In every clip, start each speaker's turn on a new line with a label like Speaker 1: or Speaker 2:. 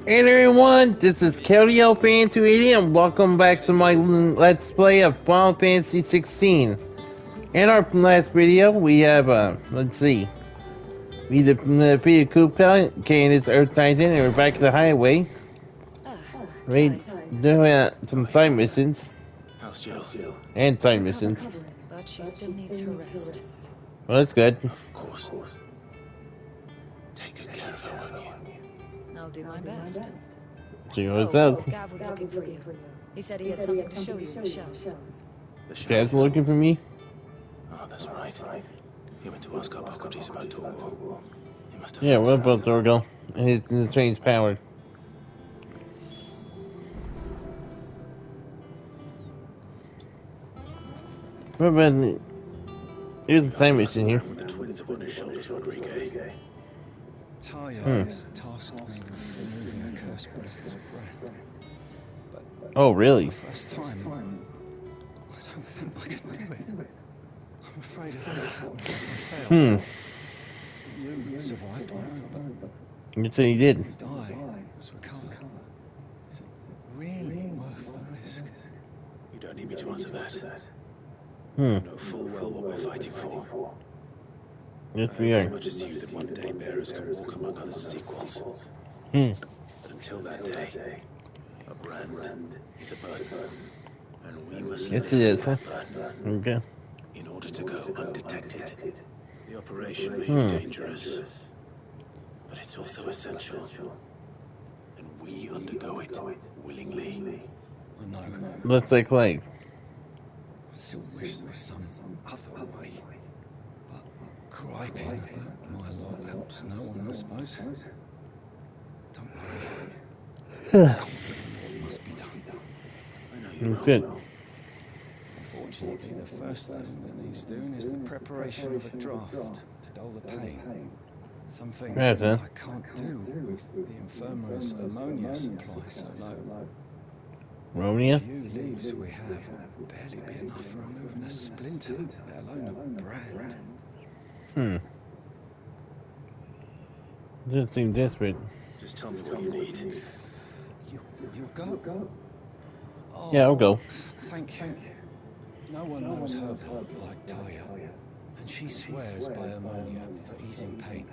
Speaker 1: Hey there everyone, this is Kerio Fan 280 and welcome back to my Let's Play of Final Fantasy 16. In our last video, we have, let's see, we defeated Kupka, Candace Earth Titan, and we're back to the highway. We're doing some side missions. And side missions.
Speaker 2: But she still needs her rest.
Speaker 1: Well, that's good.
Speaker 3: Of course. Take good care of her, won't you?
Speaker 2: I'll do my best.
Speaker 1: See what it says.
Speaker 2: Gav was looking for you. He said he had something to show you in the shelves.
Speaker 1: Dad's looking for me?
Speaker 3: Oh, that's right. He went to ask Hippocrates about Torgal. He must have.
Speaker 1: Yeah, what about Torgal? And his strange power. What about... Here's the time machine here.
Speaker 3: With the twins upon his shoulders, Rodriguez.
Speaker 4: Talia has tasked me with removing a cursed British brand.
Speaker 1: Oh, really?
Speaker 4: For the first time, I don't think I can do it. I'm afraid of what happens if I fail. You survived, I know, but
Speaker 1: You said he did.
Speaker 4: you die, must recover. Is it really worth the risk?
Speaker 3: You don't need me to answer that.
Speaker 1: Hmm.
Speaker 3: You know full well what we're fighting for.
Speaker 1: Yes, we
Speaker 3: As
Speaker 1: are.
Speaker 3: much as you that one day bearers can walk among others as equals.
Speaker 1: Hmm.
Speaker 3: But until that day, a brand is a burden. And we must
Speaker 1: Yes, it is, huh?
Speaker 3: lift that burden
Speaker 1: Okay.
Speaker 3: in order to go undetected. The operation may be dangerous, but it's also essential. And we undergo it willingly.
Speaker 4: I know.
Speaker 1: Let's say Clay.
Speaker 4: I still wish there was some other way. But griping about my lot helps no one, I suppose. Don't worry. What must be done.
Speaker 3: I know you will.
Speaker 1: Good.
Speaker 4: Unfortunately, the first thing that needs doing is the preparation of a draft to dull the pain. Something
Speaker 1: Right, then.
Speaker 4: I can't do with the infirmary's ammonia supply so low.
Speaker 1: Romeo?
Speaker 4: The few leaves we have will barely be enough for removing a splinter, let alone a brand.
Speaker 1: Hmm. Doesn't seem desperate.
Speaker 3: Just tell me what you need.
Speaker 4: You'll go? Oh,
Speaker 1: Yeah, I'll go.
Speaker 4: Thank you. No one knows her blood like Talia, and she swears by ammonia for easing pain.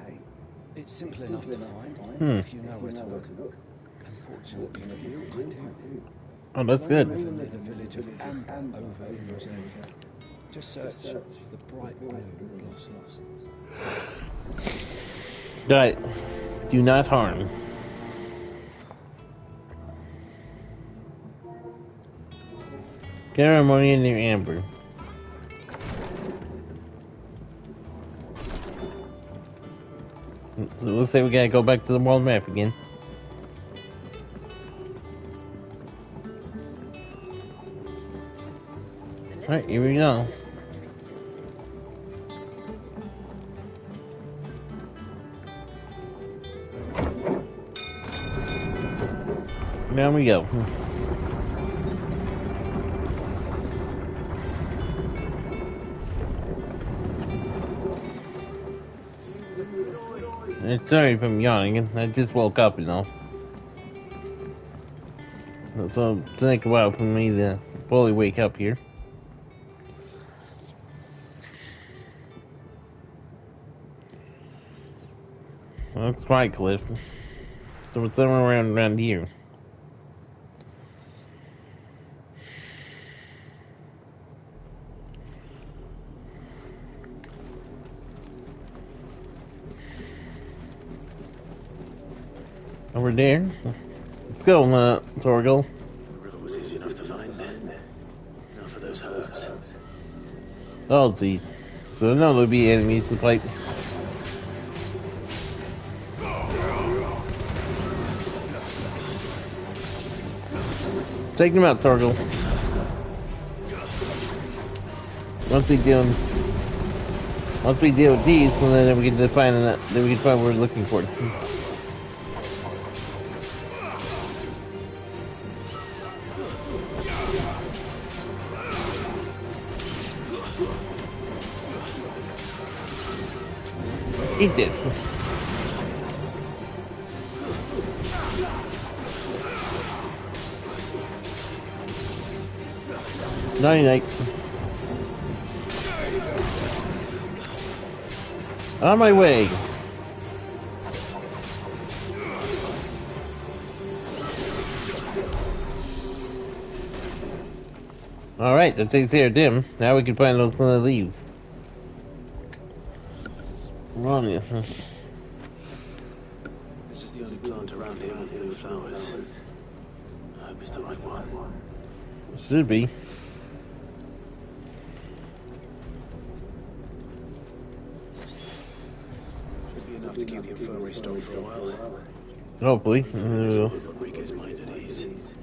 Speaker 4: It's simple enough to find if you know where to look. Unfortunately for you, I do.
Speaker 1: Oh, that's good.
Speaker 4: Over near the village of Amber over in Rosalia. Just search for the bright blue blossoms.
Speaker 1: Right. Do not harm. Ceremony near Amber. So it looks like we gotta go back to the world map again. Alright, here we go. Down we go. Sorry if I'm yawning, I just woke up, you know. So take a while for me to fully wake up here. Well, that's White Cliff. So it's somewhere around here. Over there. Let's go, Torgal.
Speaker 3: The river was easy enough to find. Now for those herbs.
Speaker 1: Oh, geez. So no, there'll be enemies to fight. Take them out, Torgal. Once we deal with these, well, then we can find what we're looking for. He did. Night night. On my way. Alright, that takes care of them. Now we can find those leaves. Run you.
Speaker 3: This is the only plant around here with blue flowers. I hope it's the right one.
Speaker 1: Should be.
Speaker 3: Should be enough to keep the infirmary stocked for a while.
Speaker 1: Hopefully.
Speaker 3: Rodriguez mind at ease.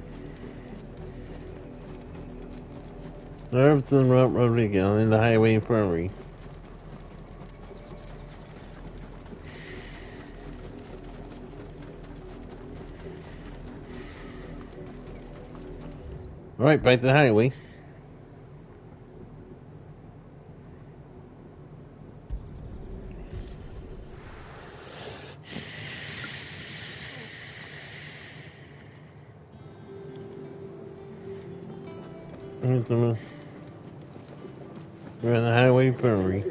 Speaker 1: Herbs and Rodriguez in the highway infirmary. Alright, back to the highway. We're on the highway infirmary.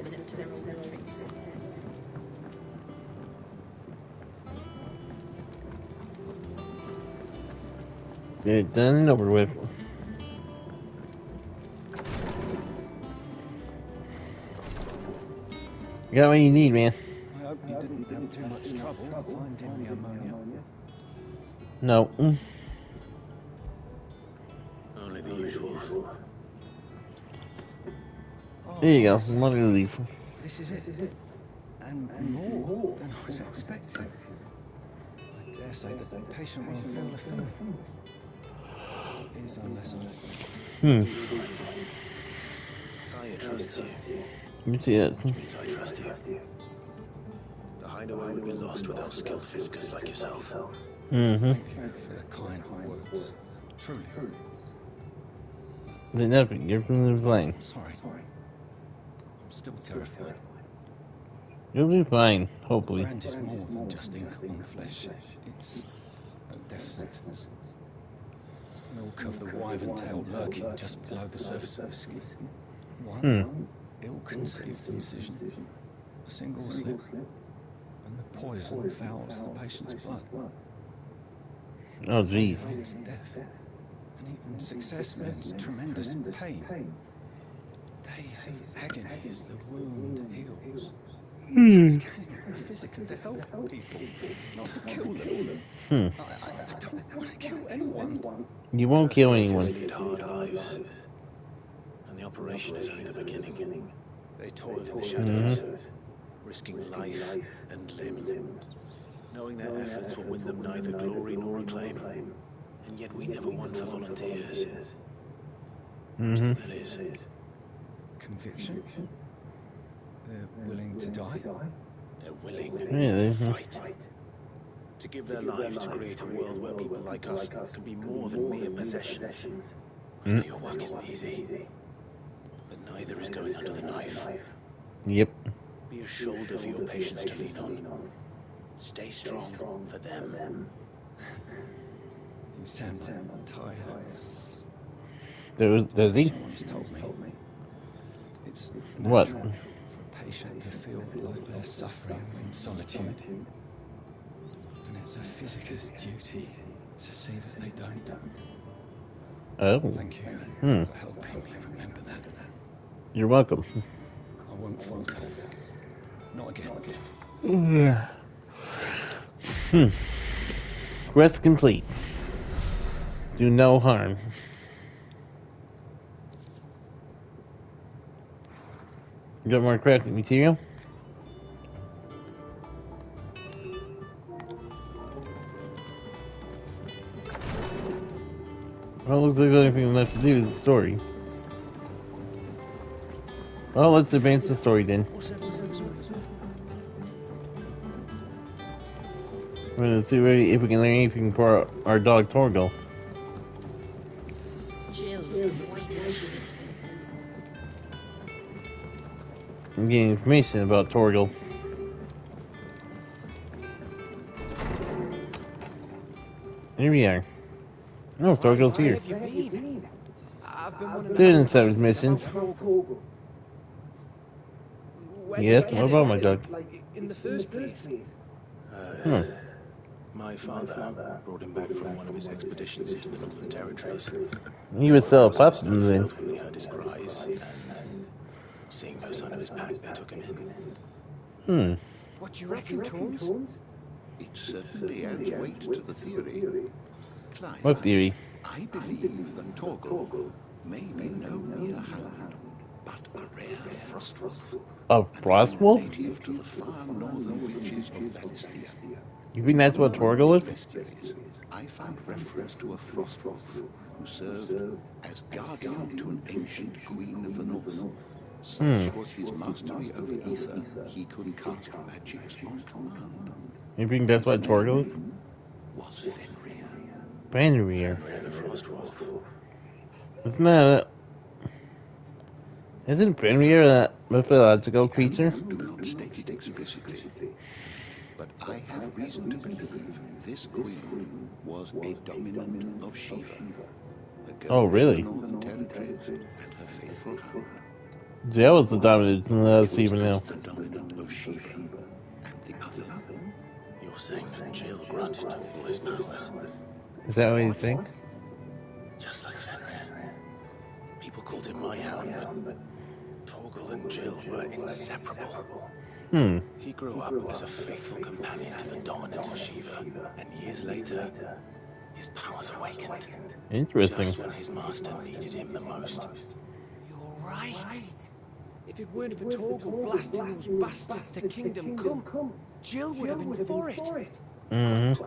Speaker 1: Get it done and over with. You got what you need, man.
Speaker 4: I hope you didn't have too much trouble finding the ammonia.
Speaker 1: No.
Speaker 3: Only the usual.
Speaker 1: There you go. One of these.
Speaker 4: This is it. And more than I was expecting. I dare say the patient will feel the film. Is unless
Speaker 3: Talia trusts you.
Speaker 1: You see this?
Speaker 3: Which means I trust you. The hideaway would be lost without skilled physicists like yourself.
Speaker 1: Mm-hmm.
Speaker 4: Thank you for the kind words. Truly.
Speaker 1: But nothing. You're from the plane.
Speaker 4: Sorry. I'm still terrified.
Speaker 1: You'll be fine, hopefully.
Speaker 4: Brand is more than just ink on flesh. It's a death sentence. Milk of the wyvern tail lurking just below the surface of the skin. One ill-conceived incision, a single slip, and the poison fouls the patient's blood.
Speaker 1: Oh, jeez.
Speaker 4: It means death, and even success means tremendous pain. Days of agony as the wound heals. A physician to help people, not to kill them. I don't want to kill anyone.
Speaker 1: You won't kill anyone.
Speaker 3: Lead hard lives. And the operation is only the beginning. They toil in the shadows, risking life and limb, knowing their efforts will win them neither glory nor acclaim. And yet we never want for volunteers. That is.
Speaker 4: Conviction? They're willing to die?
Speaker 3: They're willing
Speaker 1: Really?
Speaker 3: to fight. To give their lives to create a world where people like us can be more than mere possessions. I know your work isn't easy, but neither is going under the knife.
Speaker 1: Yep.
Speaker 3: Be a shoulder for your patients to lean on. Stay strong for them.
Speaker 4: You sound like tired.
Speaker 1: Does he?
Speaker 4: Someone's told me. It's
Speaker 1: What?
Speaker 4: natural for a patient to feel like they're suffering in solitude. And it's a physicist's duty to see that they don't.
Speaker 1: Oh.
Speaker 4: Thank you for helping me remember that.
Speaker 1: You're welcome.
Speaker 4: I won't falter. Not again.
Speaker 1: Quest complete. Do no harm. You got more crafting material? Well, looks like there's anything left to do with the story. Well, let's advance the story then. We're gonna see if we can learn anything for our dog Torgal. I'm getting information about Torgal. Here we are. Oh, Torgal's here.
Speaker 5: Where have you been? I've been wanting to
Speaker 1: Doing
Speaker 5: ask
Speaker 1: some
Speaker 5: you
Speaker 1: missions.
Speaker 5: about Torgal. Where did
Speaker 1: Yes,
Speaker 5: you get
Speaker 1: what
Speaker 5: it,
Speaker 1: about my dog?
Speaker 5: in the first place?
Speaker 3: My father brought him back from one of his expeditions into the Northern Territories.
Speaker 1: He was still a
Speaker 3: Crossing the
Speaker 1: pup then.
Speaker 3: snowfield when they heard his cries, and seeing no sign of his pack, they took him in.
Speaker 5: What do you reckon, Torms?
Speaker 6: It certainly adds weight to the theory. Clive,
Speaker 1: What theory?
Speaker 6: I believe that Torgal may be no mere hound, but a rare frost wolf.
Speaker 1: A
Speaker 6: An
Speaker 1: frost wolf?
Speaker 6: native to the far northern reaches of Valisthea.
Speaker 1: You think that's what Torgal is?
Speaker 6: Bestiaries, I found reference to a frost wolf who served as guardian to an ancient queen of the north. Such was his mastery over ether, he could cast magics on command.
Speaker 1: You think that's what Torgal is?
Speaker 6: Was Fenrir.
Speaker 1: Fenrir.
Speaker 3: Fenrir the Frost Wolf.
Speaker 1: Isn't that... Isn't Fenrir a mythological creature?
Speaker 6: Do not state it explicitly, but I have reason to believe this queen was a dominant of Shiva. A girl
Speaker 1: Oh, really?
Speaker 6: from the Northern Territories and her faithful hound.
Speaker 1: Jail was the dominant. Let's see even now.
Speaker 6: The dominant of Shiva and the other.
Speaker 3: You're saying that Jill granted Torgal his powers,
Speaker 1: Is that what you think?
Speaker 3: just like Fenrir. People called him my hound, but Torgal and Jill were inseparable. He grew up as a faithful companion to the dominant of Shiva, and years later, his powers awakened.
Speaker 1: Interesting.
Speaker 3: Just when his master needed him the most.
Speaker 5: You're right. If it weren't for Torgal blasting those bastards to Kingdom Come, Jill would have been for it.
Speaker 1: Mm-hmm.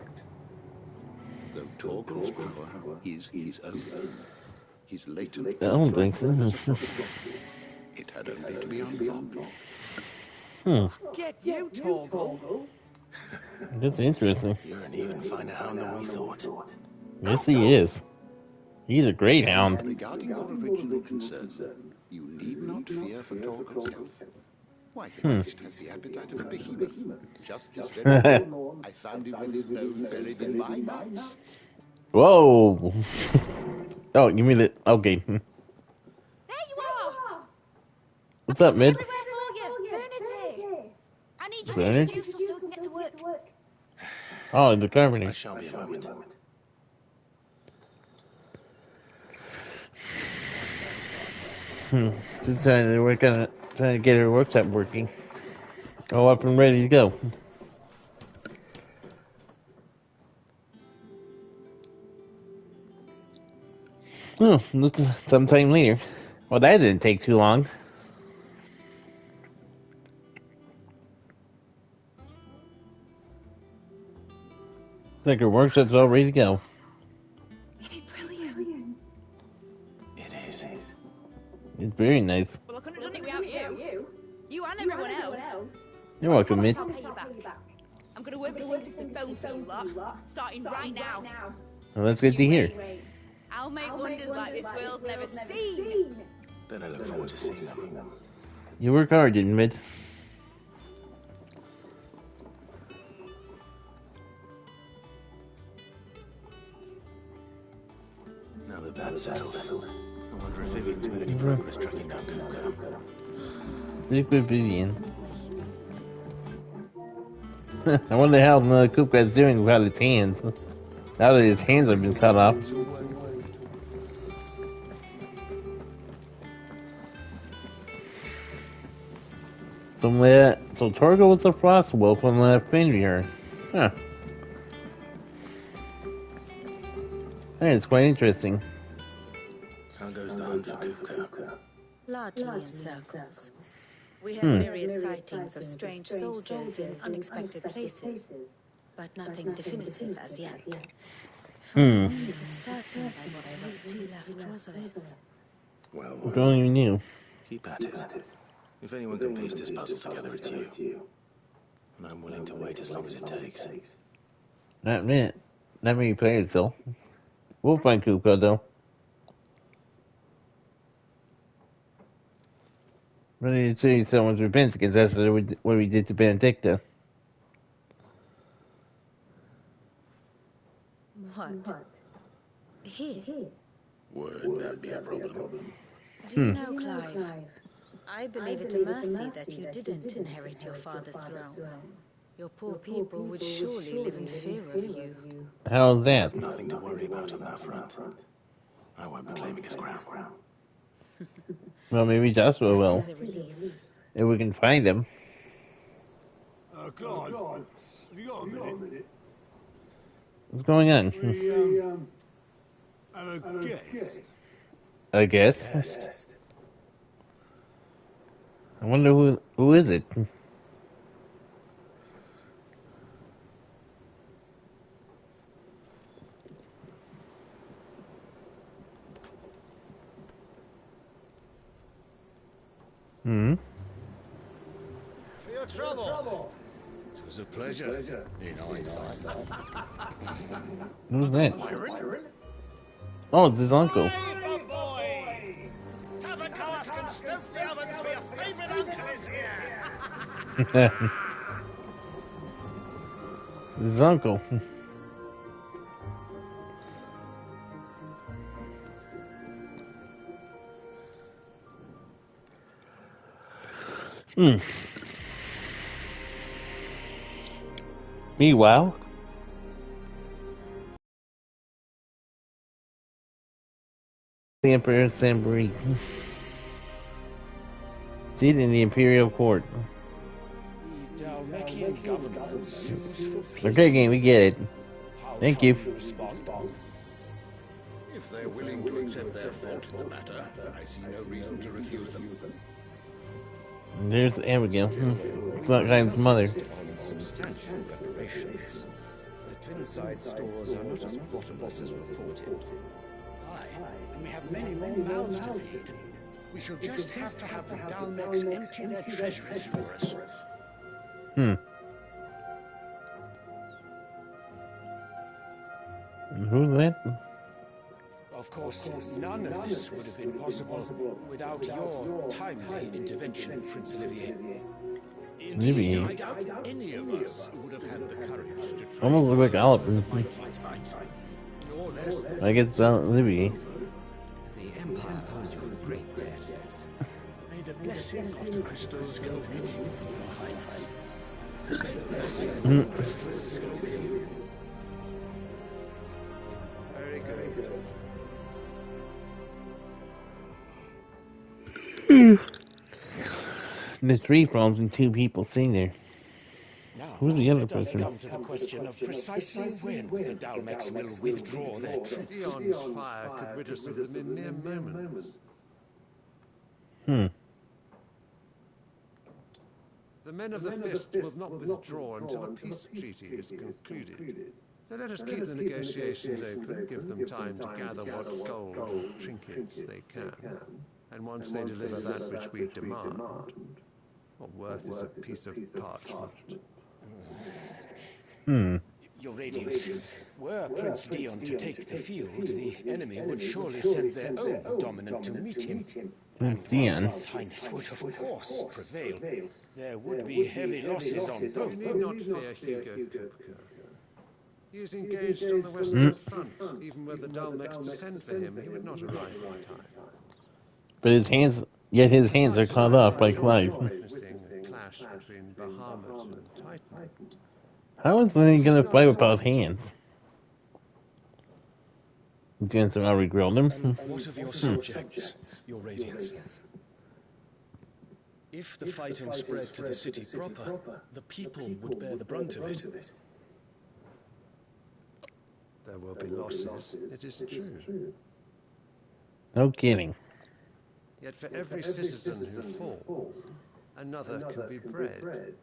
Speaker 6: Though Torgal's power is his own. His latent
Speaker 1: I don't think so.
Speaker 6: it had only to be unblocked.
Speaker 5: Get you, Torgal.
Speaker 1: That's interesting.
Speaker 3: You're an even finer hound than we thought.
Speaker 1: Yes, he is. He's a great hound.
Speaker 6: Regarding your original concern, you need not fear for Torgal's health. Why, the beast has the appetite of a behemoth. Just this very morning, I found him with his nose buried in my nuts.
Speaker 1: Whoa! Oh, you mean it? Okay.
Speaker 2: There you are!
Speaker 1: What's up, Mid?
Speaker 2: Everywhere for you! Bernard's here! I need you to
Speaker 1: Bernard?
Speaker 2: introduce us so we can get to work.
Speaker 1: Oh, the
Speaker 3: I
Speaker 1: carpeting.
Speaker 3: shall be a moment.
Speaker 1: Just trying to work on it. Trying to get her workshop working. All up and ready to go. Look, sometime later. Well, that didn't take too long. It's like her workshop's all ready to go.
Speaker 2: Isn't it brilliant?
Speaker 3: It is.
Speaker 1: It's very nice.
Speaker 2: Well, I couldn't have done it without you. You and everyone else.
Speaker 1: You're welcome, Mid.
Speaker 2: I'll pay you back. I'm going to work this into the phone for you lot, starting right now.
Speaker 1: Well, that's good to hear.
Speaker 2: I'll make wonders like this world's never seen.
Speaker 3: Then I look forward to seeing them.
Speaker 1: You work hard, didn't you, Mid?
Speaker 3: Now that that's settled, I wonder if Vivian's made any progress tracking down Kupka.
Speaker 1: Big with Vivian. I wonder how Kupka's doing without his hands. Now that his hands have been cut off. So Torgal was a frost wolf on Fenrir. Huh. That is quite interesting.
Speaker 3: How goes the hunt for Kupka?
Speaker 2: Largely in circles. We have myriad sightings of strange soldiers in unexpected places, but nothing definitive as yet. If I knew for certain by what I wrote to left Rosalith.
Speaker 3: Well,
Speaker 1: If only you knew.
Speaker 3: keep at it. If anyone can piece this puzzle together, it's you. And I'm willing to wait as long as it takes.
Speaker 1: Not many players though. We'll find Kupka though. But it's saying someone's revenge because that's what we did to Benedicta.
Speaker 2: What? Here?
Speaker 3: Would that be a problem?
Speaker 2: Do you know, Clive? I believe it a mercy that you didn't inherit your father's throne. Your poor people would surely live in fear of you.
Speaker 1: How's
Speaker 3: I
Speaker 1: that?
Speaker 3: have nothing to worry about on that front. I won't be claiming his crown.
Speaker 1: Well, maybe Joshua
Speaker 2: That
Speaker 1: will.
Speaker 2: is a relief.
Speaker 1: If we can find him.
Speaker 7: Clive, have you got a minute?
Speaker 1: What's going on?
Speaker 7: We, have a guest.
Speaker 1: I guess. I wonder who is it? Hmm.
Speaker 7: For your trouble.
Speaker 4: It was a pleasure, in hindsight.
Speaker 1: Who's that? Oh, it's his uncle.
Speaker 7: Hey, boy! Tap a cask and stoke the ovens for your favourite uncle is here!
Speaker 1: His uncle. Meanwhile, the Emperor Sambury. Seated in the Imperial Court.
Speaker 5: The Dalmekian government sues for peace.
Speaker 1: Okay, game, we get it.
Speaker 5: How
Speaker 1: Thank
Speaker 5: shall
Speaker 1: you.
Speaker 5: we respond?
Speaker 6: If they're willing to accept their fault in the matter, I see no reason to refuse them.
Speaker 1: And there's Abigail. Flattime's mother.
Speaker 4: Substantial reparations. The Twinside stores are not as bottomless as reported.
Speaker 5: Aye, and we have many more mouths to feed. We shall just have to have the Dalmex empty their treasuries for us.
Speaker 1: Who's that?
Speaker 5: Of course, none of this would have been possible without your timely intervention, Prince Olivier.
Speaker 1: Maybe.
Speaker 6: I doubt any of us would have had the courage to try.
Speaker 1: Almost look like Oliver.
Speaker 6: Nor less than
Speaker 1: I guess Libby.
Speaker 4: The Empire owes you a great debt.
Speaker 6: may the blessing of the crystals go with you, Your Highness. May the blessing of the crystals go with you. Very good.
Speaker 1: There's 3 problems and 2 people sitting there.
Speaker 5: Now,
Speaker 1: Who's the other
Speaker 5: let us
Speaker 1: person?
Speaker 5: come to the question of precisely when the Dalmex will withdraw their troops.
Speaker 8: Dion's fire could rid us of them in mere moments. The men of the Fist will not withdraw until a peace treaty is concluded. So let us keep the negotiations open, give them time to gather what gold or trinkets they can. And once they deliver that which we demand, what worth is a piece of parchment?
Speaker 5: Your Radiance, were Prince Dion to take the field, the enemy would surely send their own dominant to meet him.
Speaker 1: Prince Dion.
Speaker 5: His Highness would of course prevail. There would be heavy losses on both.
Speaker 8: You need not fear Hugo Kupka. He is engaged on the Western Front. Even were the Dalmex to send for him, he would not arrive in time.
Speaker 1: But his hands are caught up by Clive.
Speaker 8: Witnessing a clash between Bahamut and Titan.
Speaker 1: How is he gonna fight without hands? He's gonna somehow regrill them.
Speaker 5: What of your subjects, Your Radiance? If the fighting spread to the city proper, the people would bear the brunt of it.
Speaker 8: There will be losses, it is true.
Speaker 1: No kidding.
Speaker 8: Yet for every citizen who falls, another can be bred.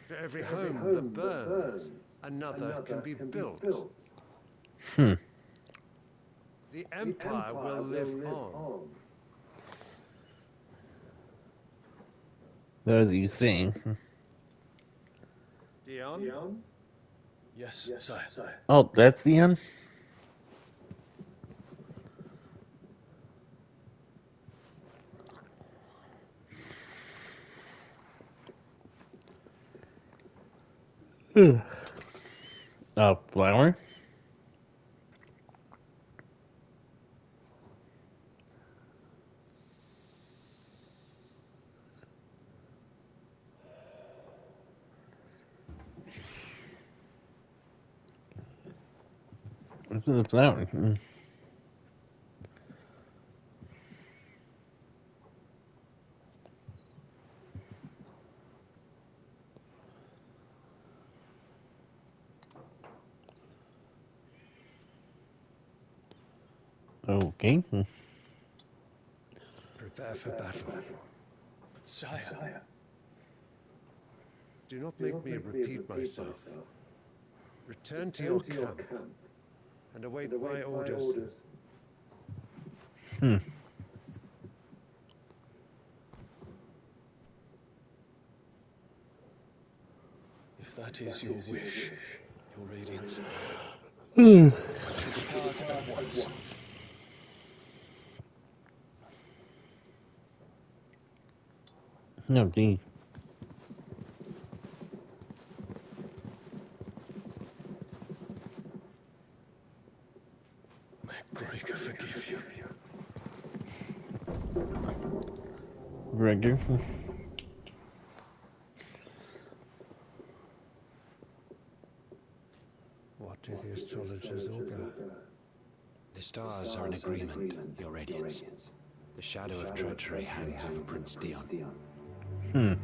Speaker 8: For every home that burns, another can be built. The Empire will live on.
Speaker 1: That was you saying.
Speaker 8: Dion?
Speaker 5: Yes, sire.
Speaker 1: Oh, that's Dion? Flower? the flower. Okay.
Speaker 8: Prepare for battle.
Speaker 3: But sire...
Speaker 8: Do not make me repeat myself. Return to your camp and await my orders.
Speaker 3: If that is your wish, your radiance, depart at once.
Speaker 1: No, indeed.
Speaker 3: May Gregor forgive you.
Speaker 1: Gregor.
Speaker 8: What do the astrologers augur?
Speaker 9: The stars are in agreement, Your Radiance. The shadow of treachery hangs over Prince Dion.
Speaker 8: So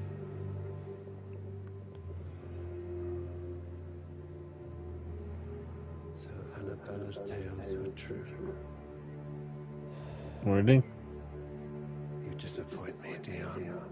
Speaker 8: Annabella's tales were true.
Speaker 1: Were they?
Speaker 8: You disappoint me, Dion.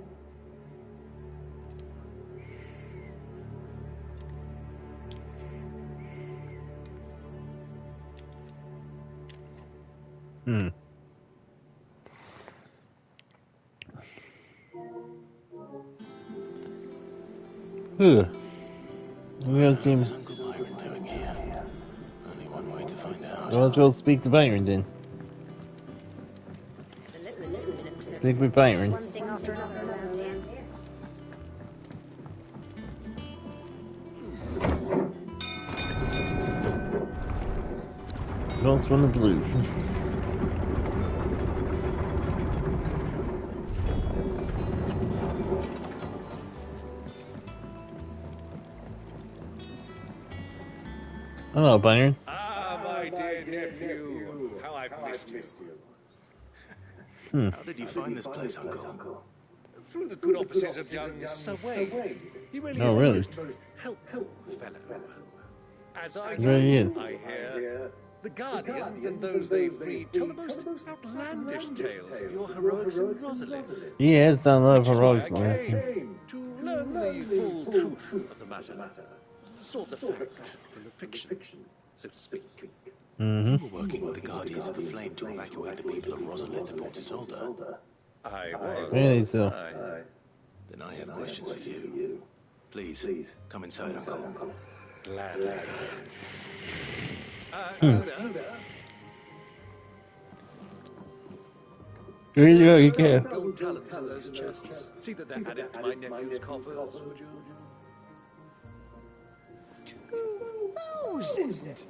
Speaker 1: What
Speaker 3: is Uncle Byron doing here? Only one way to find out.
Speaker 1: Well, let's go speak to Byron then. Speak with Byron.
Speaker 2: One thing after another around here.
Speaker 1: Ghost from the Blue. Hello, Byron.
Speaker 5: Ah, my dear nephew. How I've missed you.
Speaker 3: How did you find this place, Uncle?
Speaker 5: Through the good offices of young Sir Wayne. He really is
Speaker 1: Oh,
Speaker 5: the
Speaker 1: really?
Speaker 5: most helpful fellow. As I
Speaker 1: There he is.
Speaker 5: I hear, the Guardians and those they freed tell the most outlandish tales of your heroics in Rosalith.
Speaker 1: He has done a lot of
Speaker 5: Which is why
Speaker 1: heroics.
Speaker 5: I came to learn the full truth of the matter. Sort the fact from the fiction, so to speak.
Speaker 3: You were working with the Guardians of the Flame to evacuate the people of Rosalith to Port Isolde.
Speaker 5: I was.
Speaker 1: Really, so.
Speaker 3: Then I have questions for you. Please, come inside, Uncle.
Speaker 5: Gladly.
Speaker 1: Here you go, you can.
Speaker 5: Gold talents in those chests. See that they're added to my nephew's coffers, would you? 2,000.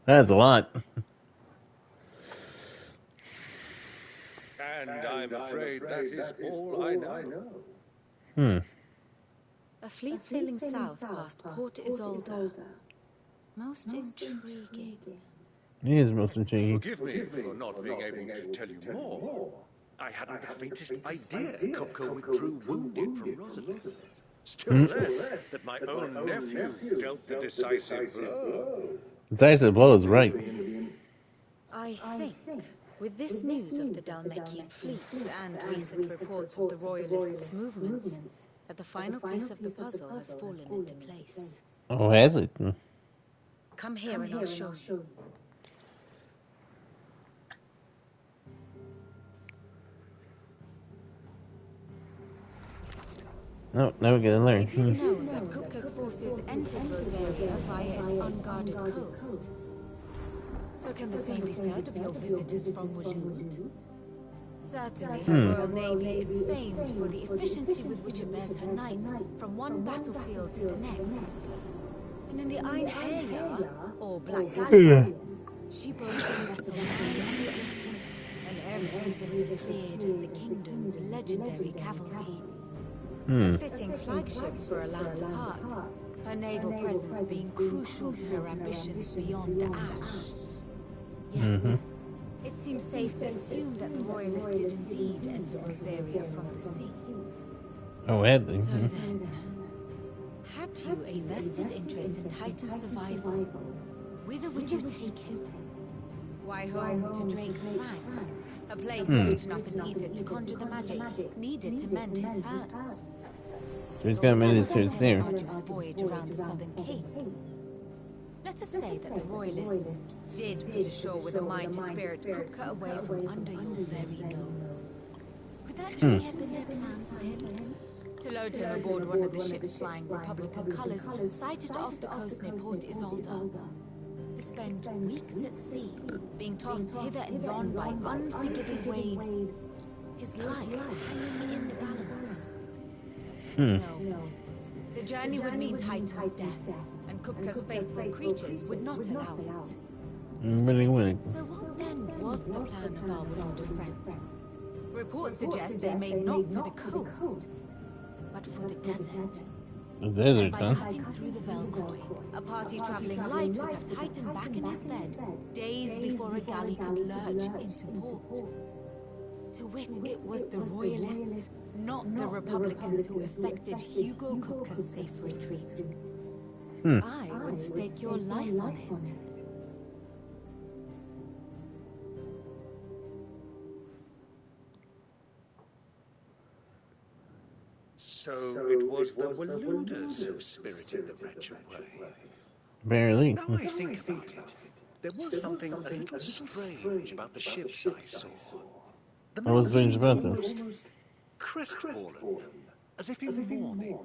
Speaker 1: That's a lot.
Speaker 5: And I'm afraid that is all I know.
Speaker 2: A fleet sailing south past Port Isolde. Most intriguing.
Speaker 1: He is most intriguing.
Speaker 5: Forgive me for not being able to tell you more. I hadn't the faintest idea Kupka withdrew wounded from Rosalith. Still less that my own nephew dealt the decisive blow.
Speaker 1: Decisive blow is right.
Speaker 2: I think, with this news of the Dalmekian fleet and recent reports of the Royalists' movements, that the final piece of the puzzle has fallen into place.
Speaker 1: Oh, has it?
Speaker 2: Come here and I'll show you.
Speaker 1: No, now we're gonna learn.
Speaker 2: It is known that Kupka's forces entered Rosaria via its unguarded coast. So can the same be said of your visitors from Waloed? Certainly, her Royal Navy is famed for the efficiency with which it bears her knights from one battlefield to the next. And in the Einherjar, or Black Galleon, she boasts a vessel and every bit as feared as the kingdom's legendary cavalry. A fitting flagship for a land apart, her naval presence being crucial to her ambitions beyond Ash. Yes, it seems safe to assume that the Royalists did indeed enter Rosaria from the sea.
Speaker 1: Oh, had they?
Speaker 2: So then, had you a vested interest in Titan's survival, whither would you take him? Why home to Drake's Fang? A place rich enough in ether to conjure the magic needed to mend his hurts.
Speaker 1: So he's gonna manage to there.
Speaker 2: Arduous voyage around the southern cape. Let us say that the Royalists did put ashore with a mind to spirit Kupka away from under your very nose. Could that truly have been their plan for him? To load him aboard one of the ships flying Republican colors sighted off the coast near Port Isolde. To spend weeks at sea, being tossed hither and yon by unforgiving waves, his life hanging in the balance. No. The journey would mean Titan's death, and Kupka's faithful creatures would not allow it.
Speaker 1: Really would.
Speaker 2: So what then was the plan of our Lord friends? Reports suggest they made not for the coast, but for the desert.
Speaker 1: The desert,
Speaker 2: By
Speaker 1: huh?
Speaker 2: cutting through the Velcroy, a party traveling light would have Titan back in his bed, days before a galley could lurch into port. To wit, it was the Royalists, not the Republicans, who effected Hugo Kupka's safe retreat. I would stake your life on it.
Speaker 5: So it was the Waluders who spirited the wretch away.
Speaker 1: Barely.
Speaker 5: Now I think about it, there was something a little strange about the ships I saw. The
Speaker 1: What was strange about them?
Speaker 5: almost crestfallen, as if in mourning,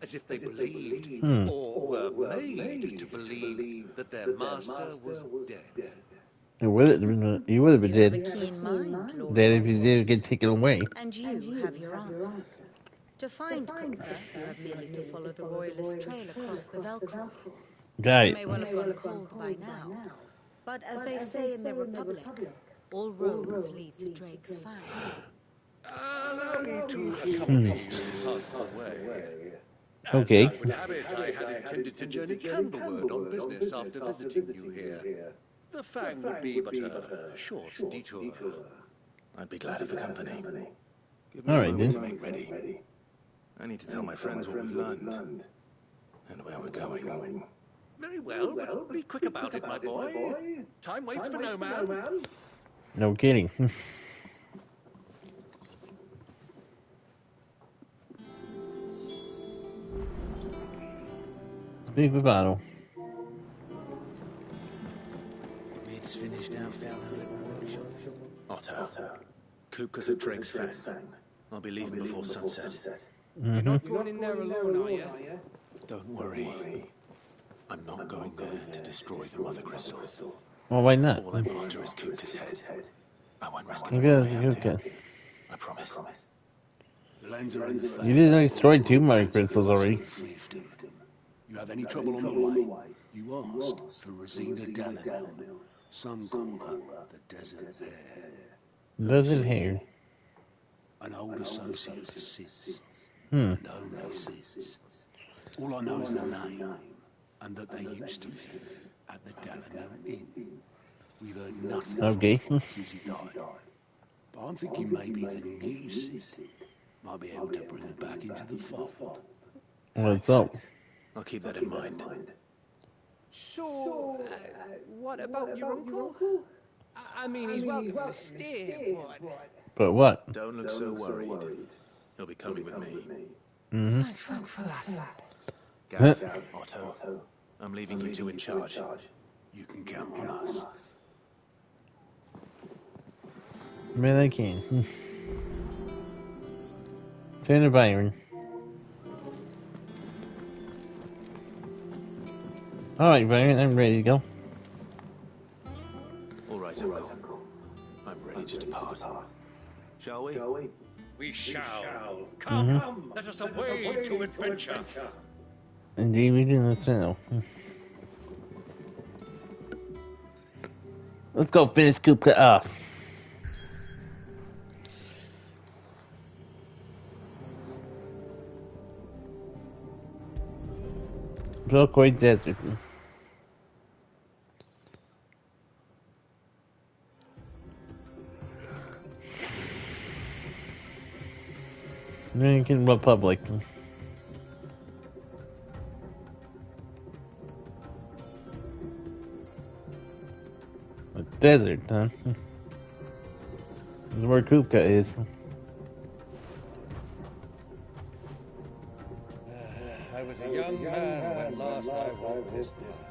Speaker 5: as if they believed, or were made to believe, that their master was dead.
Speaker 1: He would have been
Speaker 2: You have a
Speaker 1: dead.
Speaker 2: keen mind, Lord
Speaker 1: Dead if he
Speaker 2: Rossel.
Speaker 1: did get taken away.
Speaker 2: And you have your answer. To find Kupka, you have merely to follow the Royalist trail across the Velcroy.
Speaker 1: Got
Speaker 2: You
Speaker 1: it.
Speaker 2: may well have gone cold by now, but as they say in the Republic, all roads lead to Drake's Fang.
Speaker 5: Allow me to accompany you part of the way.
Speaker 1: Okay.
Speaker 5: As I would have it, I had intended to journey Candlewood on business after visiting you here. The Fang would be but a short detour.
Speaker 3: I'd be glad of the company. Give
Speaker 1: All
Speaker 3: me a
Speaker 1: right,
Speaker 3: moment
Speaker 1: then.
Speaker 3: to make ready. I need to tell my friends what we've learned and where we're going.
Speaker 5: Very well, but be quick about it, my boy. Time waits for no man.
Speaker 1: No kidding. Speak with Otto.
Speaker 3: It's finished now, found our little workshop. Otto, Kupka's at Drake's Fang. I'll be leaving before sunset.
Speaker 10: You're not going in there alone, are you?
Speaker 3: Don't worry. I'm not going there to destroy the Mother Crystal.
Speaker 1: Well, why not?
Speaker 3: All I'm after is Kupka's head. I won't risk it.
Speaker 1: Okay.
Speaker 3: I promise.
Speaker 6: The lands are in the
Speaker 1: You didn't destroy two Mother Crystals already.
Speaker 6: You have any trouble on the way, you ask for Rosina Dalamel. Some call her the Desert Hare.
Speaker 1: Doesn't hair.
Speaker 6: An old associate of Sid's.
Speaker 1: Hmm.
Speaker 6: And only Sid's. All I know is the name, and that they used to live at the Dalamel Inn. We've heard nothing
Speaker 1: Okay.
Speaker 6: from him since he died. But I'm thinking maybe the new Sid might be able to bring her back into the fold.
Speaker 1: What's up?
Speaker 3: I'll keep that in mind.
Speaker 10: So, what about your uncle? I mean, he's welcome to stay, but...
Speaker 1: But what?
Speaker 3: Don't look so worried. He'll be coming with me.
Speaker 1: Mm-hmm.
Speaker 10: Thank fuck for that.
Speaker 3: Gav, Otto, I'm leaving you two in charge.
Speaker 6: You can count on us.
Speaker 1: Man, I can. Turn to Byron. Alright, Byron, I'm ready to go.
Speaker 3: All right, Uncle. I'm ready to depart. Shall we?
Speaker 5: We shall. Come, let us away to adventure.
Speaker 1: Indeed, we do this now. Let's go finish Kupka off. Milkwood Desert. Dominican Republic. A desert, huh? This is where Kupka is.
Speaker 5: I was a young man when last I walked this path.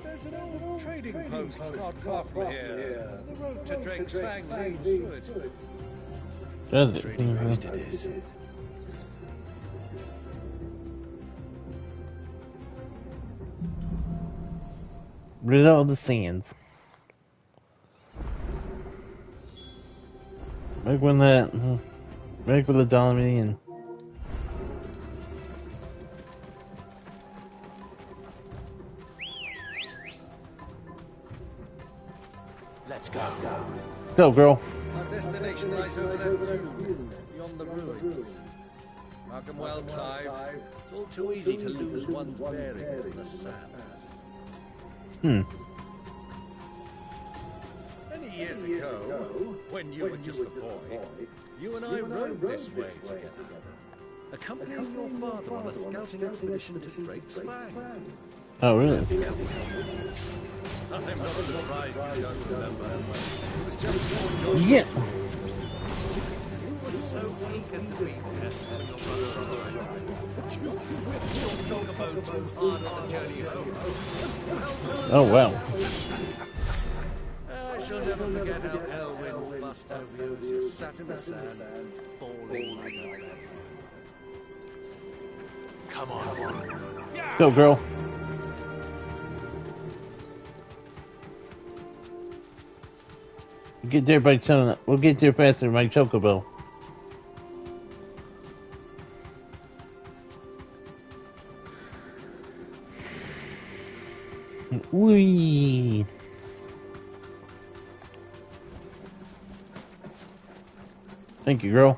Speaker 5: There's an old trading post not far from here. The road to Drake's Fang leads through it.
Speaker 1: Desert.
Speaker 3: Trading post it is.
Speaker 1: Rid of all the sands. Back when the Dominion.
Speaker 3: Let's go.
Speaker 1: Let's go, girl.
Speaker 5: Our destination lies over that dune, beyond the ruins. Mark 'em well, Clive. It's all too easy to lose one's bearings in the sands. Many years ago, when you were just a boy, you and I rode this way together, accompanying your father on a scouting expedition to Drake's Fang.
Speaker 1: Oh, really?
Speaker 5: I'm not surprised you don't remember. It was just before your
Speaker 1: Yeah.
Speaker 5: You were so eager to be there when your brother arrived. But you whipped your chocobo too hard on the journey home.
Speaker 1: Oh, wow.
Speaker 5: I shall never forget how Elwyn fussed over you as you sat in the sand, bawling like a baby.
Speaker 3: Come on.
Speaker 1: Go, girl. Get there by sun. We'll get there faster by Chocobo. Whee! Thank you, girl.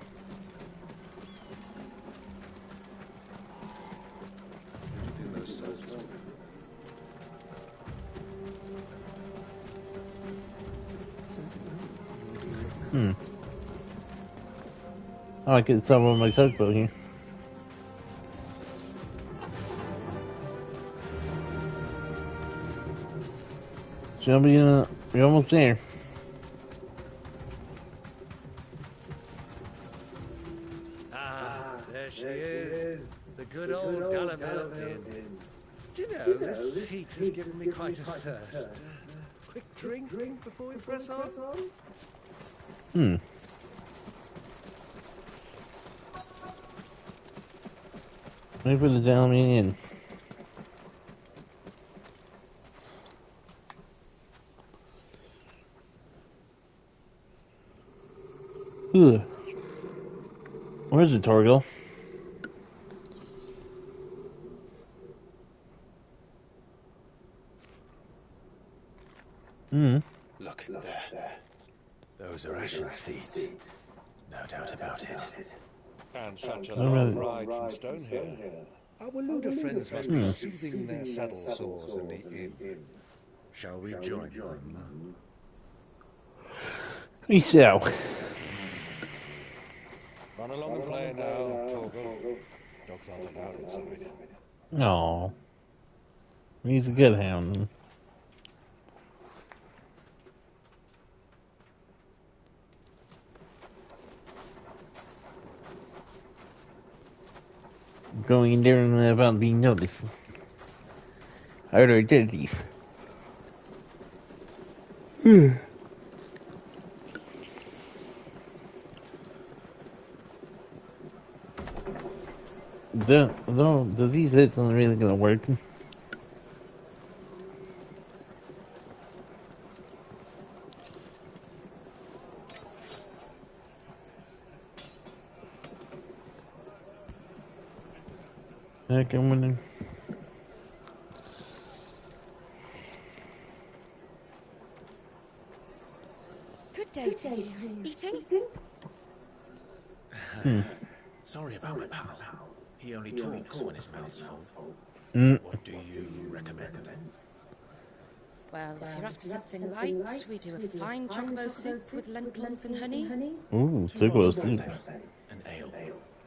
Speaker 1: Oh, I get some of my tugboat here. You're almost there.
Speaker 5: Ah, there she is. The good old Dallaville Inn. Do you know, this heat has given me quite a thirst. Quick drink before we press on?
Speaker 1: Wait for the Dalmatian. Where's the Torgal?
Speaker 3: Look there. Those are Ashen steeds. No doubt about it.
Speaker 5: And such a long ride from Stonehill. Our Waluda friends must be soothing their saddle sores in the inn. Shall we join them?
Speaker 1: We shall.
Speaker 5: Run along and play now, Torgal. Dogs aren't allowed inside.
Speaker 1: Aw. He's a good hound. Going in there and about being noticed. Our identities. The disease isn't really gonna work. Heck, I'm winning.
Speaker 2: Good day to you. Eating?
Speaker 3: Sorry about my pal. He only talks when his mouth's full. What do you recommend?
Speaker 2: Well, if you're after something light, we do a fine chocobo soup with lentils and honey.
Speaker 1: Ooh, chocobo soup.
Speaker 3: An ale.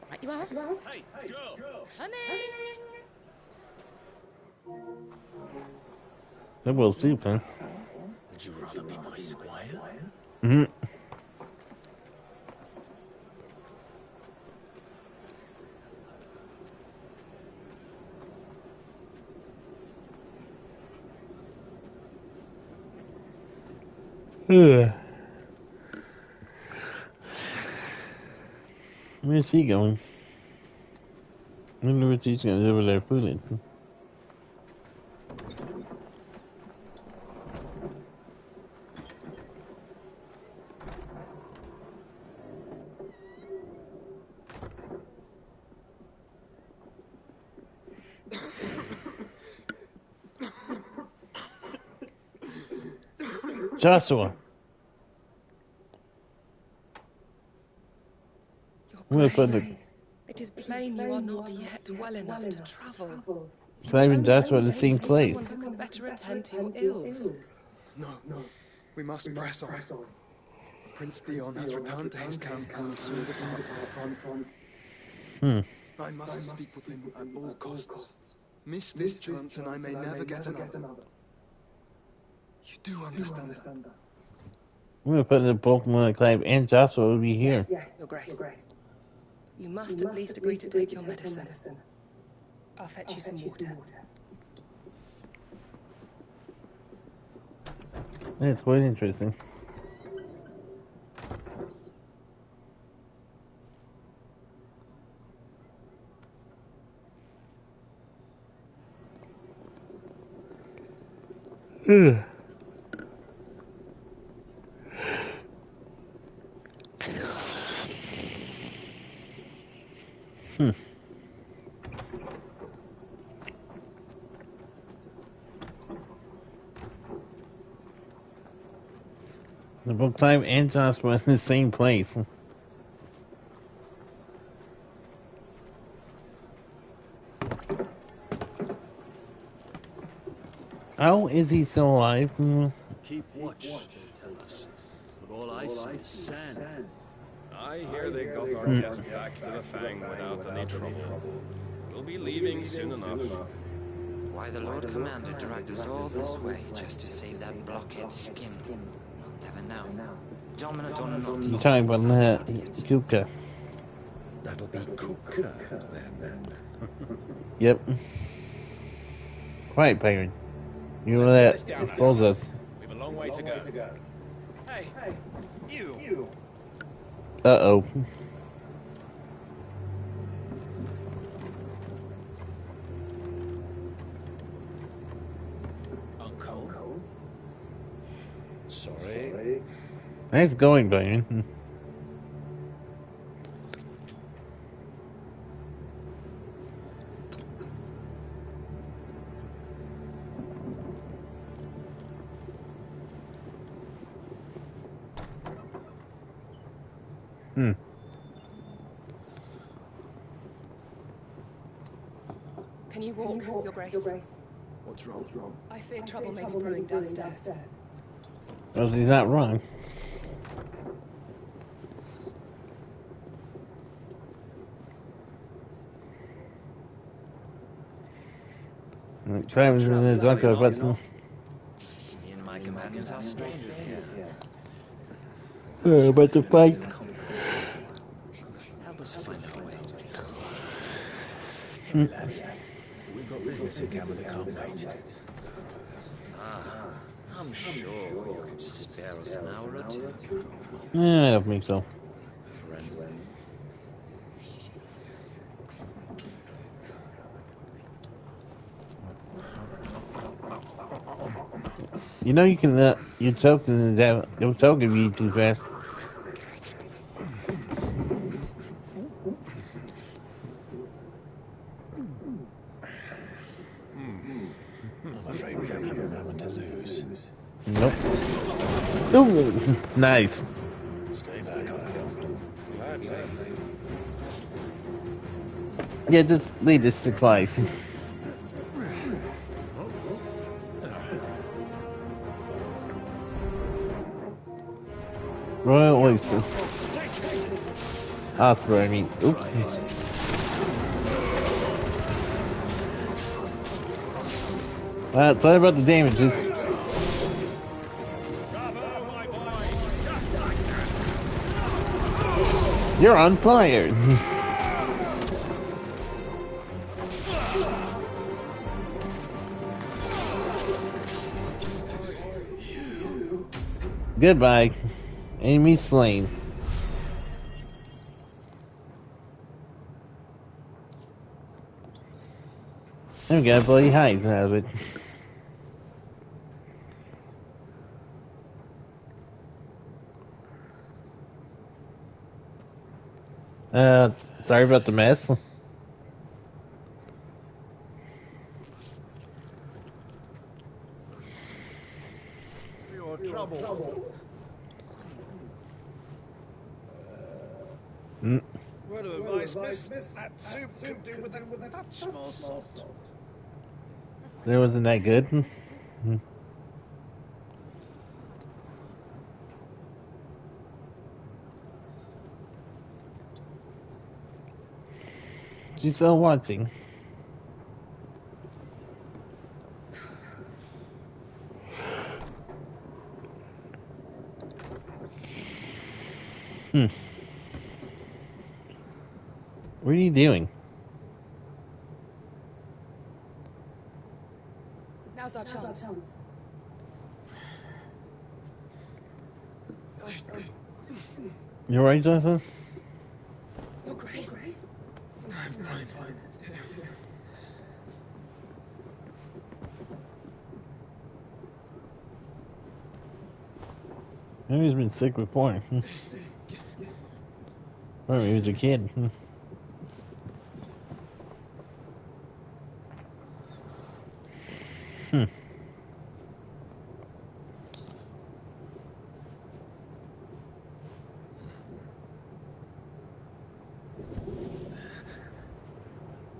Speaker 2: Right you are.
Speaker 3: Hey, girl!
Speaker 2: Coming!
Speaker 1: Chocobo soup, huh?
Speaker 3: Would you rather be my squire?
Speaker 1: Where's he going? I wonder what he's going to do with their food. Joshua.
Speaker 10: Your Grace, it is plain you are not yet well enough to travel.
Speaker 1: Clive and Joshua in the same place.
Speaker 10: Someone who can better attend to your ills.
Speaker 11: No, we must press on. Prince Dion has returned to his camp and will soon depart from the front. I must speak with him at all costs. Miss this chance and I may never get another. You do understand that?
Speaker 1: I'm going to put in the book when Clive and Joshua will be here.
Speaker 10: Yes, Your Grace. You must at least agree to take your medicine. I'll fetch you some water.
Speaker 1: That's quite interesting. The book Clive and Joshua in the same place. How is he still alive?
Speaker 12: Keep watch, they tell us. But all I see is sand.
Speaker 13: I hear they got our guest back to the Fang without any trouble. We'll be leaving soon enough.
Speaker 14: Why the Lord Commander dragged us all this way just to save that blockhead skin? I'll never know. Dominant or not.
Speaker 1: You're talking about Kuka.
Speaker 5: That'll be Kuka, then.
Speaker 1: Yep. Quiet, Pirate. You know that expose us.
Speaker 3: We've a long way to go.
Speaker 13: Hey, you.
Speaker 1: Uh-oh.
Speaker 3: Uncle?
Speaker 5: Sorry.
Speaker 1: Nice going, Byron.
Speaker 10: Can you walk, Your Grace?
Speaker 11: What's wrong?
Speaker 10: I fear trouble may be brewing downstairs.
Speaker 1: Well, he's not wrong. Travis in his uncle, but
Speaker 14: Me and my companions are strangers here.
Speaker 1: but the fight.
Speaker 14: Help us find our way.
Speaker 3: Lads, we've got business in camp with the calm night.
Speaker 14: I'm sure you could spare us an hour or two.
Speaker 1: I don't think so.
Speaker 14: Friend.
Speaker 1: You know you can you choke and you'll choke if you eat too fast.
Speaker 3: I'm afraid we don't have a moment to lose.
Speaker 1: Nope. Ooh, nice.
Speaker 3: Stay back, Uncle. Gladly.
Speaker 1: Yeah, just lead us to Clive. Royal Oyster. Osprey, I mean, oops. Sorry about the damages. You're on fire. Goodbye. Enemy slain. There we go, bloody hides out of it. Sorry about the mess.
Speaker 8: Your trouble. Word of advice, miss. That soup could do with a touch more salt.
Speaker 1: There wasn't that good. She's still watching. What are you doing?
Speaker 10: Now's our chance.
Speaker 1: You alright, Jonathan?
Speaker 10: Your Grace.
Speaker 11: I'm fine.
Speaker 1: Maybe he's been sick before. Or maybe he was a kid.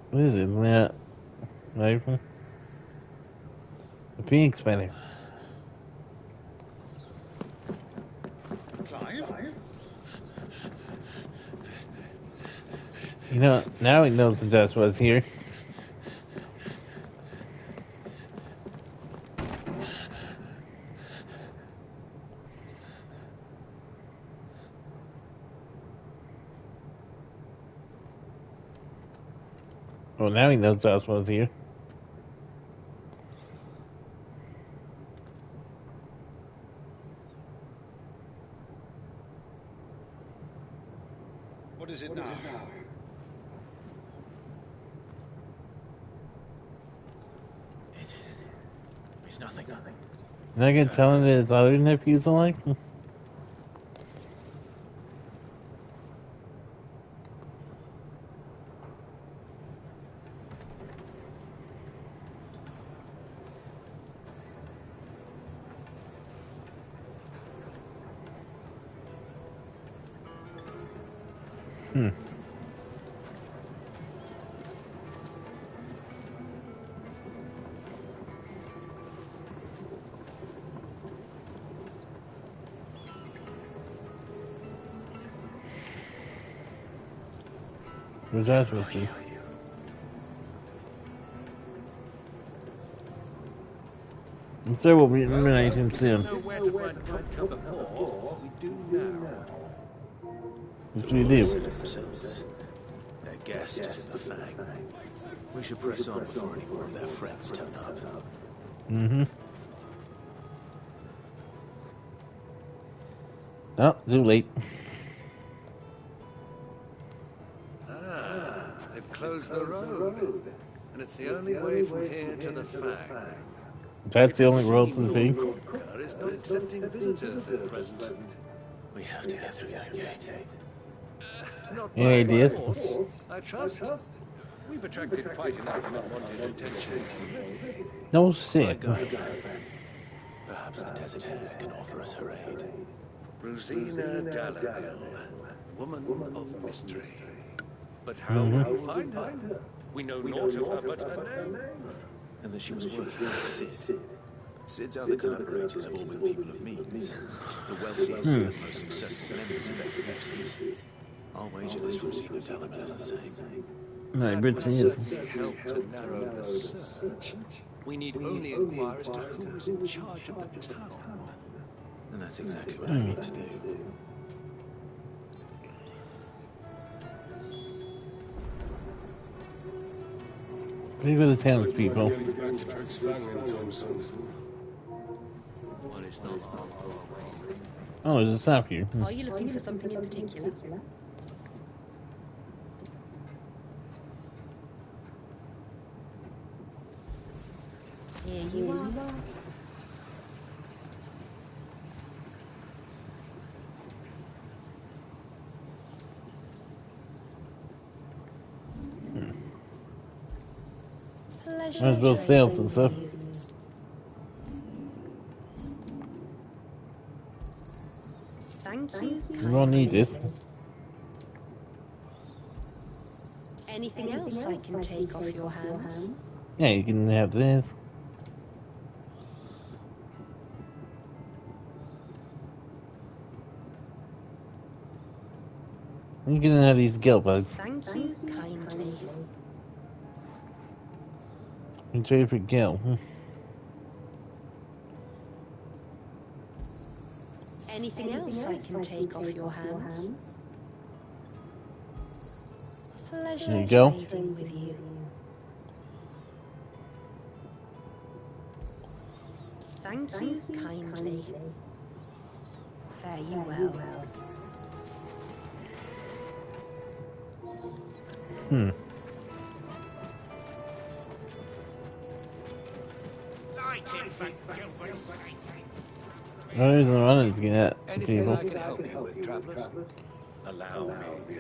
Speaker 1: What is it? Yeah. Rifle? A Phoenix Feather.
Speaker 11: Clive?
Speaker 1: You know, now he knows the death was here. Well, now he knows Joshua was here.
Speaker 8: What is it now?
Speaker 3: It's nothing.
Speaker 1: And I can tell him that his other nephews are like. What's that supposed to be? I'm sure we'll be eliminating him soon.
Speaker 5: We know where to find Kupka before. We do now.
Speaker 1: Yes, we do.
Speaker 3: Themselves. Their guest is in the Fang. We should press on before any more of their friends turn up.
Speaker 1: Mm-hmm. Oh, too late.
Speaker 5: They've closed the road. And it's the only way from here to the Fang.
Speaker 1: That's the only road to the Fang.
Speaker 5: Kupka is not accepting visitors at present.
Speaker 3: We have to get through that gate.
Speaker 5: Not
Speaker 1: Any
Speaker 5: by
Speaker 1: ideas?
Speaker 5: force, I trust. We've attracted quite enough unwanted attention.
Speaker 1: No shit.
Speaker 3: Perhaps the Desert Hare can offer us her aid.
Speaker 5: Rosina Dallamil, woman of mystery. But how will we find her? We know naught of her but her name.
Speaker 3: And that she was working with Sid. Sid's other collaborators have all been people of means. The wealthiest and most successful members of FBXs. I'll wager this Rosina Dallamil is the same.
Speaker 1: No,
Speaker 5: That
Speaker 1: but
Speaker 5: would
Speaker 1: she is.
Speaker 5: certainly help to narrow the search. We need only inquire as to who is in charge of the town.
Speaker 3: And that's exactly what I mean to do.
Speaker 1: Maybe the townspeople.
Speaker 13: Back to Trig's Fang anytime soon.
Speaker 12: Well, it's not hard.
Speaker 1: Oh, there's a sap here.
Speaker 2: Are you looking for something in particular? Here you are. Pleasure
Speaker 1: Might as well sell some stuff.
Speaker 2: Thank you.
Speaker 1: We won't need this.
Speaker 2: Anything else I can take off your hands?
Speaker 1: Yeah, you can have this. You can have these gill bugs.
Speaker 2: Thank you kindly.
Speaker 1: You can trade for gill.
Speaker 2: Anything else I can take off your hands? Pleasure
Speaker 1: There you go.
Speaker 2: trading with you. Thank you kindly. Fare you well.
Speaker 7: Lighting for Gilbert's sake.
Speaker 1: Oh, there's no running to get at
Speaker 5: Anything
Speaker 1: people.
Speaker 5: I can help you with, travelers? Allow me.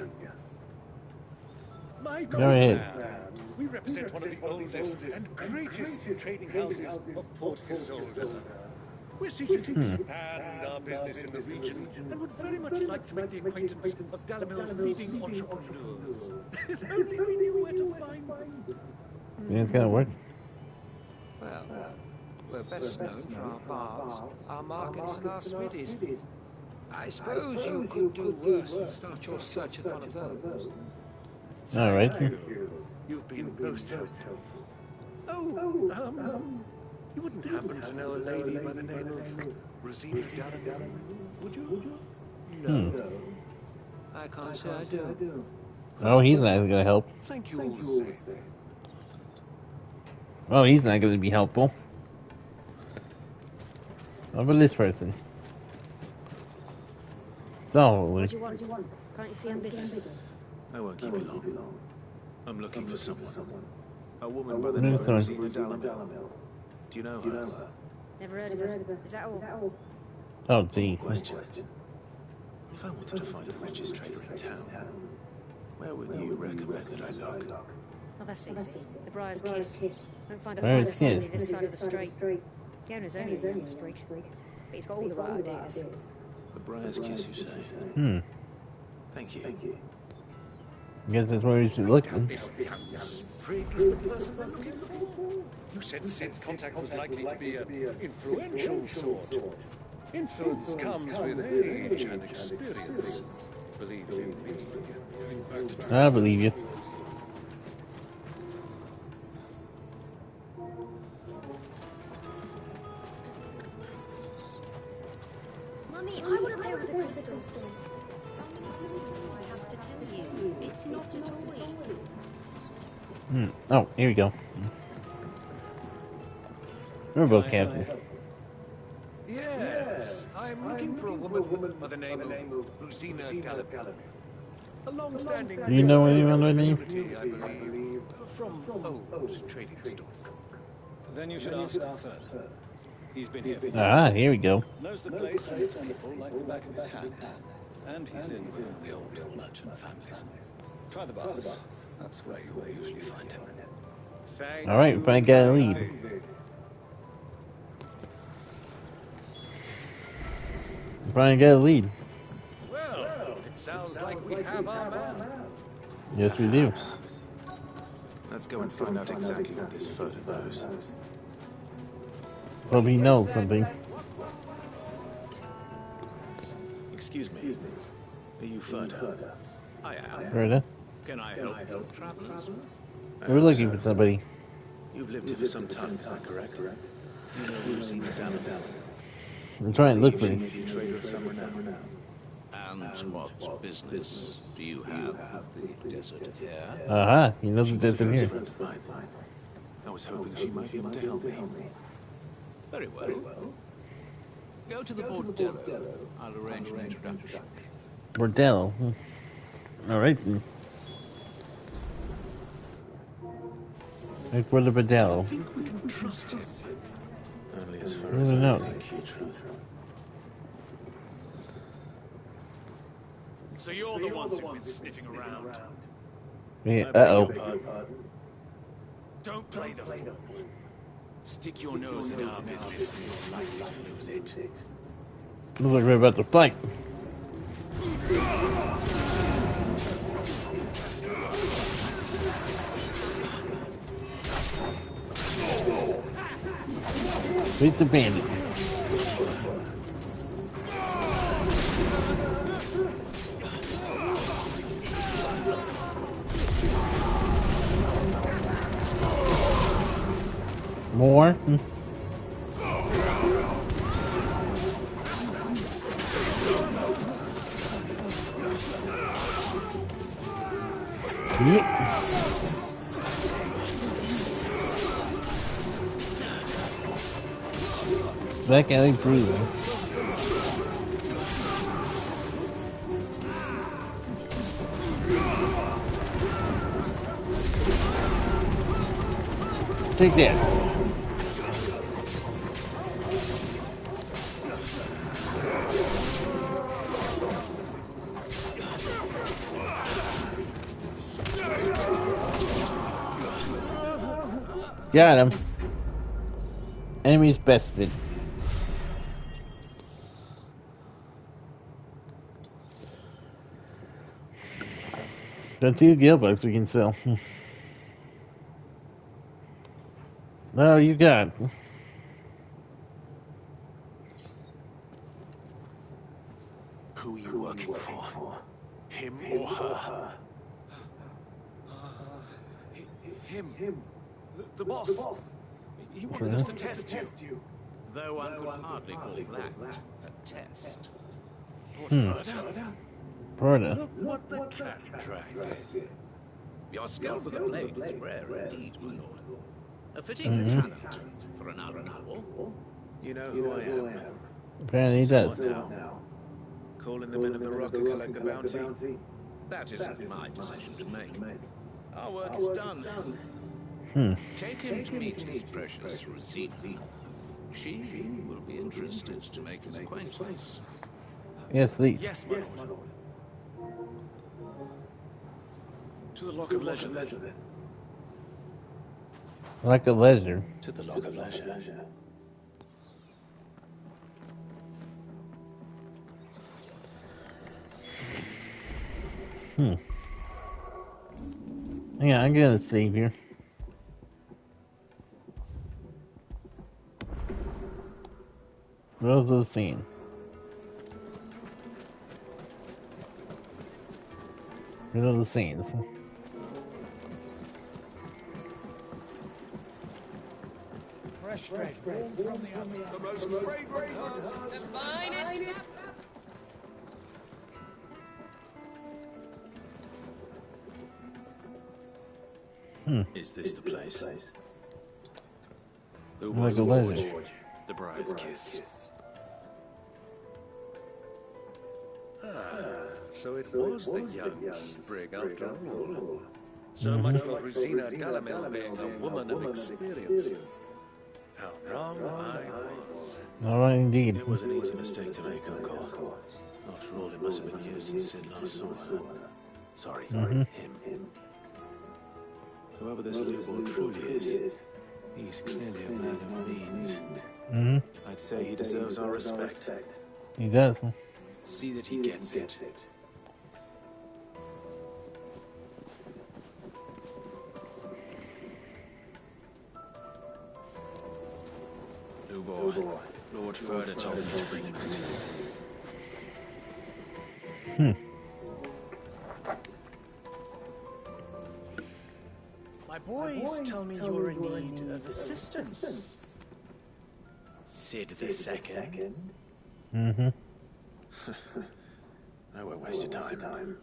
Speaker 5: My
Speaker 1: Go
Speaker 5: good
Speaker 1: ahead.
Speaker 5: man, we represent one of the oldest and greatest trading houses of Port Isolde. We're seeking to expand our business in the region and would very much like to make the acquaintance of Dallamil's leading entrepreneurs. If only we knew where to find them.
Speaker 1: Yeah, it's gonna work.
Speaker 14: Well, we're best known for our baths, our markets, and our smithies. I suppose you could do worse than start your search at one of those.
Speaker 1: Alright.
Speaker 5: You've been most helpful. You wouldn't happen to know a lady by the name of Rosina Dallamil, would you? No.
Speaker 14: I can't say I do.
Speaker 1: Oh, he's not gonna help.
Speaker 5: Thank you all the same.
Speaker 1: Oh, he's not gonna be helpful. How about this person? So,
Speaker 2: What do you want? Can't you see I'm busy?
Speaker 3: I won't keep you long. I'm looking for someone. A woman by the name of
Speaker 1: Sorry.
Speaker 3: Rosina Dallamil. Do you know her?
Speaker 2: Never heard of her. Is that all?
Speaker 1: oh, gee.
Speaker 3: Question. If I wanted to find the richest trader in town, where would you recommend that I look?
Speaker 2: Oh, that's easy. The Briar's Kiss. Won't find a
Speaker 1: Briar's
Speaker 2: finer silly
Speaker 1: Kiss.
Speaker 2: this side of the street. The owner's only a young sprig, but he's got all the right ideas.
Speaker 3: The Briar's Kiss, you say? Thank you.
Speaker 1: I guess that's where you should look.
Speaker 5: This young sprig is the person we're looking for. You said Sid's contact was likely to be an influential sort. Influence comes with age and experience. Believe you me. Getting back to Trig's
Speaker 1: I believe you.
Speaker 2: Mummy, I want to play with the crystal. I have to tell you, it's not a toy.
Speaker 1: Oh, here we go. We're both captain.
Speaker 5: Yes, I'm looking for a woman by the name of Rosina Dallamil. A long-standing
Speaker 1: Do you know anyone by name?
Speaker 5: I believe, from old trading stores.
Speaker 12: Then you should ask further. He's been here for
Speaker 1: Ah, here we go.
Speaker 12: knows the place and its people like the back of his hand. And he's in with all the old merchant families. Try the baths. That's where you will usually find him.
Speaker 5: Thank
Speaker 1: Alright,
Speaker 5: you
Speaker 1: if I got a lead.
Speaker 5: kindly.
Speaker 1: Brian got a lead.
Speaker 5: Well, it sounds like we have our man.
Speaker 1: Yes, we do.
Speaker 3: Let's go and find out exactly what this photo knows.
Speaker 1: So he knows something.
Speaker 3: Excuse me. Are you Furda?
Speaker 5: I am.
Speaker 1: Furda?
Speaker 5: Can I help you, travelers?
Speaker 1: We're looking for somebody.
Speaker 3: You've lived here for some time, is that correct? You know Rosina Dalabella.
Speaker 1: We're trying to look for him.
Speaker 3: She's a trader of some renown.
Speaker 6: And what business do you have with the desert here?
Speaker 1: Aha, he knows the desert here.
Speaker 3: Friend of mine. I was hoping she might be able to help me.
Speaker 6: Very well. Go to the bordello. I'll arrange an introduction.
Speaker 1: Bordello. Alright then. Like for the bordello.
Speaker 3: I think we can trust him. Only as far
Speaker 1: I
Speaker 3: as
Speaker 1: don't
Speaker 3: I
Speaker 1: know.
Speaker 3: think he trusts.
Speaker 5: So you're the ones who've been sniffing around.
Speaker 1: Yeah,
Speaker 3: I beg your
Speaker 1: uh-oh.
Speaker 3: pardon.
Speaker 5: Don't play the fool. Stick your nose in our business and you're likely to lose it.
Speaker 1: Looks like we're about to fight. Beat the bandit. More? Yeah. Back alley improving. Take that. Got him. Enemy's bested. Got 2 Gilbugs we can sell. No, you got.
Speaker 3: Who are you working for? Him or her?
Speaker 5: Him. The boss. He wanted us to test you.
Speaker 6: Though one could hardly call that a test.
Speaker 1: Furda.
Speaker 5: Look what the cat dragged.
Speaker 6: Your skill with a blade is rare indeed, my lord. A fitting talent for an outlaw.
Speaker 3: You know who I am.
Speaker 1: Apparently he does.
Speaker 3: What now? Calling the men of the Rock to collect the bounty?
Speaker 6: That isn't my decision to make. Our work is done. Take him to meet his precious Rosina. She will be interested to make his acquaintance.
Speaker 1: Yes, please.
Speaker 5: Yes, my lord. To the Lock of Leisure, then.
Speaker 1: Like a lizard.
Speaker 3: To the Lock of Leisure.
Speaker 1: Yeah, I'm gonna save here. What was the scene? What are the scenes?
Speaker 7: Fresh bread, warm from the oven. The most fragrant herbs.
Speaker 10: The finest.
Speaker 3: Is this the place?
Speaker 5: Who
Speaker 1: Like
Speaker 5: was
Speaker 1: a
Speaker 5: Forge?
Speaker 1: lizard.
Speaker 5: The bride's kiss. So it was the young sprig after all. So much for Rosina Dalamel being a woman of experience. How wrong I was.
Speaker 1: Alright, indeed.
Speaker 3: It was an easy mistake to make, Uncle. After all, it must have been years since Sid last saw her. Sorry, him. Whoever this Lubor truly is, he's clearly a man of means. I'd say he deserves our respect.
Speaker 1: He does.
Speaker 3: See that he gets it. Blue boy, Lord Further told me to bring him to. My boys tell me you're in need of assistance. Sid the Second.
Speaker 1: Mm-hmm.
Speaker 3: I won't waste your time.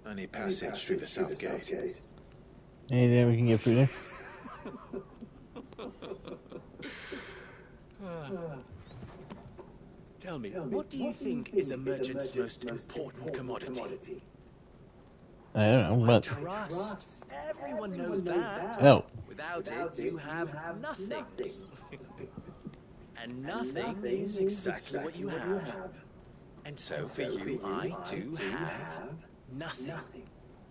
Speaker 3: Only passage through the south gate.
Speaker 1: Anything we can get through there?
Speaker 3: Tell me, what do you think is a merchant's most important commodity?
Speaker 1: I don't know, but...
Speaker 3: Trust. Everyone knows that.
Speaker 1: Oh.
Speaker 3: Without it, you have nothing. And nothing is exactly what you have. And so for you, I too have nothing.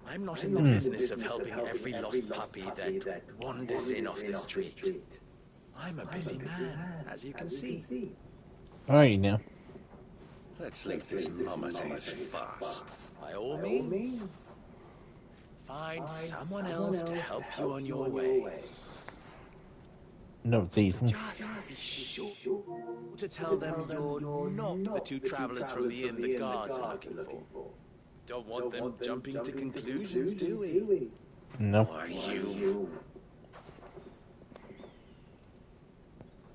Speaker 3: I'm not in the business of helping every lost puppy that wanders in off the street. I'm a busy man, as you can see.
Speaker 1: Alright now.
Speaker 3: Let's leave this Mama's farce. By all means, find someone else to help you on your way.
Speaker 1: No, it's easy.
Speaker 3: Just be sure to tell them you're not the two travelers from the inn the guards are looking for. Don't want them jumping to conclusions, do we?
Speaker 1: No.
Speaker 3: Or you?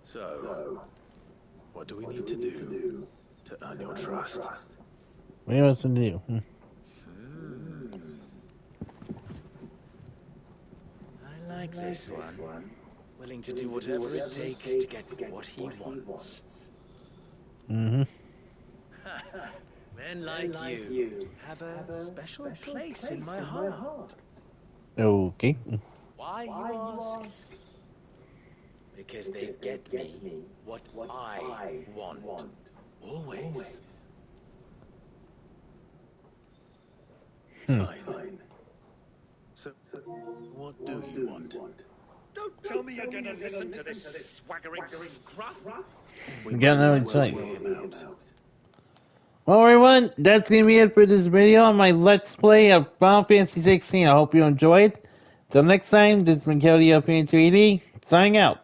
Speaker 3: So, what do we need to do to earn your trust?
Speaker 1: What do you want us to do?
Speaker 3: I like this one. Willing to do whatever it takes to get what he wants.
Speaker 1: Mm-hmm.
Speaker 3: Men like you have a special place in my heart.
Speaker 1: Okay.
Speaker 3: Why, you ask? Because they get me what I want. Always. Fine. So, what do you want?
Speaker 5: Don't tell me you're gonna listen to this swaggering scruff.
Speaker 1: We got no insight. Well, everyone, that's going to be it for this video on my Let's Play of Final Fantasy 16. I hope you enjoyed. Till next time, this is Mikhail, the Fan 280, signing out.